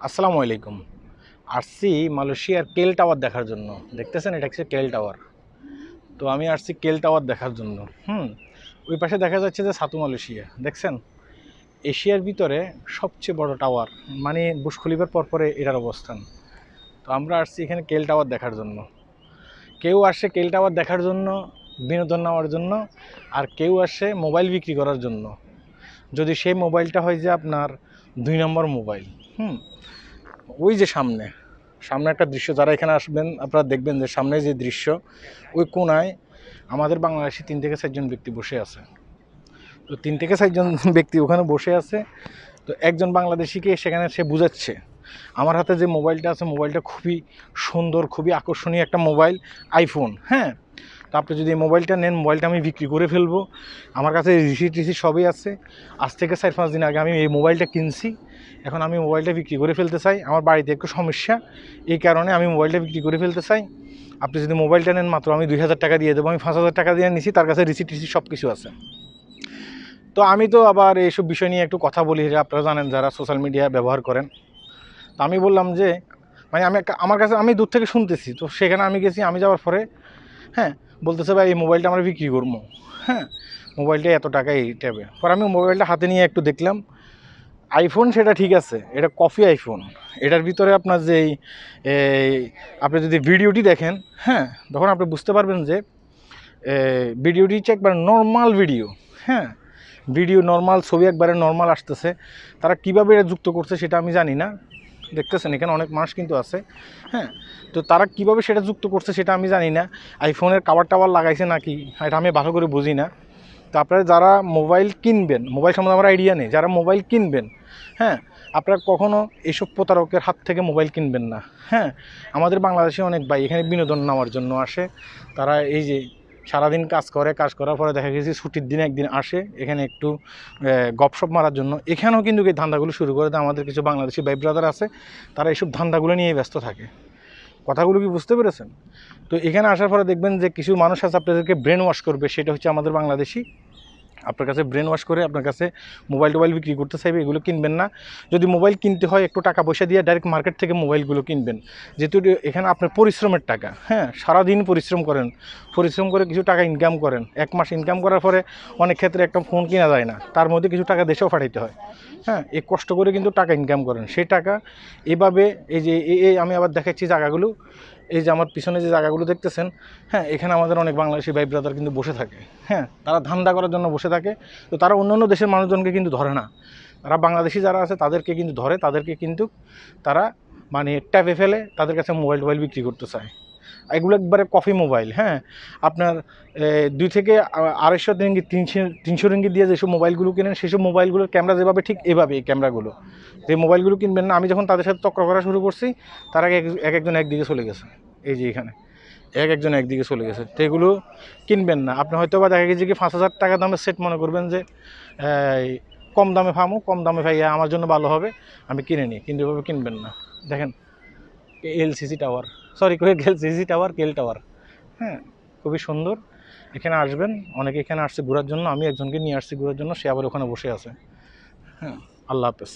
আসসালামু আলাইকুম। আসছি মালয়েশিয়ার কেল টাওয়ার দেখার জন্য। দেখতেছেন এটা হচ্ছে কেল টাওয়ার। তো আমি আসছি কেল টাওয়ার দেখার জন্য। ওই পাশে দেখা যাচ্ছে যে সাতু মালয়েশিয়া দেখছেন। এশিয়ার ভিতরে সবচেয়ে বড় টাওয়ার, মানে বুর্জ খলিফার পরপরে এটার অবস্থান। তো আমরা আসছি এখানে কেল টাওয়ার দেখার জন্য। কেউ আসে কেল টাওয়ার দেখার জন্য, বিনোদন নেওয়ার জন্য, আর কেউ আসে মোবাইল বিক্রি করার জন্য। যদি সেই মোবাইলটা হয় যে আপনার 2 নম্বর মোবাইল। ওই যে সামনে সামনে একটা দৃশ্য, যারা এখানে আসবেন আপনারা দেখবেন যে সামনে যে দৃশ্য, ওই কোনায় আমাদের বাংলাদেশি 3 থেকে 4 জন ব্যক্তি বসে আছে। তো 3 থেকে 4 জন ব্যক্তি ওখানে বসে আছে। তো একজন বাংলাদেশিকে সেখানে সে বুঝাচ্ছে। আমার হাতে যে মোবাইলটা আছে, মোবাইলটা খুবই সুন্দর, খুবই আকর্ষণীয় একটা মোবাইল, আইফোন। তো আপনি যদি এই মোবাইলটা নেন, মোবাইলটা আমি বিক্রি করে ফেলবো। আমার কাছে রিসিট সবই আছে। আজ থেকে 4-5 দিন আগে আমি এই মোবাইলটা কিনছি। এখন আমি মোবাইলটা বিক্রি করে ফেলতে চাই। আমার বাড়িতে একটু সমস্যা, এই কারণে আমি মোবাইলটা বিক্রি করে ফেলতে চাই। আপনি যদি মোবাইলটা নেন, মাত্র আমি 2000 টাকা দিয়ে দেবো। আমি 5000 টাকা দিয়ে নিছি, তার কাছে রিসিট সব কিছু আছে। তো আমি তো আবার এইসব বিষয় নিয়ে একটু কথা বলি, আপনারা জানেন যারা সোশ্যাল মিডিয়া ব্যবহার করেন। তো আমি বললাম যে মানে আমার কাছে আমি দূর থেকে শুনতেছি। তো সেখানে আমি গেছি, আমি যাওয়ার পরে বলতেছে ভাই এই মোবাইলটা আমরা বিক্রি করবো। মোবাইলটা এত টাকা এই ট্যাবে। পর আমি মোবাইলটা হাতে নিয়ে একটু দেখলাম, আইফোন সেটা ঠিক আছে, এটা কফি আইফোন। এটার ভিতরে আপনার যেই আপনি যদি ভিডিওটি দেখেন, তখন আপনি বুঝতে পারবেন যে ভিডিওটি হচ্ছে একবার নর্মাল ভিডিও। ভিডিও নর্মাল, ছবি একবারে নর্মাল আসতেছে। তারা কীভাবে এটা যুক্ত করছে সেটা আমি জানি না। দেখতেছেন এখানে অনেক মানুষ কিন্তু আছে। তো তারা কিভাবে সেটা যুক্ত করছে সেটা আমি জানি না। আইফোনের কাভার টাভার লাগাইছে নাকি, এটা আমি ভালো করে বুঝি না। তো আপনারা যারা মোবাইল কিনবেন, মোবাইল সম্বন্ধে আমার আইডিয়া নেই, যারা মোবাইল কিনবেন, আপনারা কখনও এইসব প্রতারকের হাত থেকে মোবাইল কিনবেন না। আমাদের বাংলাদেশে অনেক ভাই এখানে বিনোদন নেওয়ার জন্য আসে। তারা এই যে সারাদিন কাজ করার পরে দেখা গেছে ছুটির দিনে একদিন আসে এখানে একটু গপশপ মারার জন্য। এখানেও কিন্তু এই ধান্দাগুলো শুরু করে দেয়। আমাদের কিছু বাংলাদেশি ভাই ব্রাদার আছে, তারা এইসব ধান্দাগুলো নিয়ে ব্যস্ত থাকে। কথাগুলো কি বুঝতে পেরেছেন? তো এখানে আসার পরে দেখবেন যে কিছু মানুষ আছে আপনাদেরকে ব্রেন ওয়াশ করবে, সেটা হচ্ছে আমাদের বাংলাদেশি। আপনার কাছে ব্রেন ওয়াশ করে আপনার কাছে মোবাইল বিক্রি করতে চাইবে। এগুলো কিনবেন না। যদি মোবাইল কিনতে হয় একটু টাকা পয়সা দিয়ে ডাইরেক্ট মার্কেট থেকে মোবাইলগুলো কিনবেন, যেহেতু এখানে আপনার পরিশ্রমের টাকা। সারাদিন পরিশ্রম করে কিছু টাকা ইনকাম করেন। 1 মাস ইনকাম করার পরে অনেক ক্ষেত্রে একটা ফোন কেনা যায় না, তার মধ্যে কিছু টাকা দেশেও পাঠাইতে হয়। এই কষ্ট করে কিন্তু টাকা ইনকাম করেন, সেই টাকা এভাবে এই যে আমি আবার দেখাচ্ছি জায়গাগুলো। এই যে আমার পিছনে যে জায়গাগুলো দেখতেছেন, এখানে আমাদের অনেক বাংলাদেশি ভাই ব্রাদার কিন্তু বসে থাকে। তারা ধান্দা করার জন্য বসে থাকে। তো তারা অন্য দেশের মানুষজনকে কিন্তু ধরে না। তারা বাংলাদেশি যারা আছে তাদেরকে কিন্তু ধরে, তাদেরকে কিন্তু তারা মানে ট্যাপে ফেলে তাদের কাছে মোবাইল বিক্রি করতে চায়। এগুলো একবারে কফি মোবাইল। আপনার 2 থেকে 250 রিঙ্গিত 300 রিঙ্গিত দিয়ে যেসব মোবাইলগুলো কেনেন, সেসব মোবাইলগুলোর ক্যামেরা যেভাবে ঠিক এভাবে এই ক্যামেরাগুলো। যে মোবাইলগুলো কিনবেন না। আমি যখন তাদের সাথে তক্র করা শুরু করছি, তারা একজন একদিকে চলে গেছে। এই যে এখানে একজন একদিকে চলে গেছে। তো এগুলো কিনবেন না। আপনি হয়তো বা দেখা গেছে কি 5000 টাকা দামের সেট মনে করবেন যে কম দামে পামো, কম দামে পাইয়া আমার জন্য ভালো হবে, আমি কিনে নিই। কিন্তু এভাবে কিনবেন না। দেখেন এলসিসি টাওয়ার, এলসিসি টাওয়ার, কেল টাওয়ার। খুবই সুন্দর। এখানে আসবেন, অনেকে এখানে আসছে ঘোরার জন্য। আমি একজনকে নিয়ে আসছি ঘোরার জন্য, সে আবার ওখানে বসে আছে। আল্লাহ হাফেজ।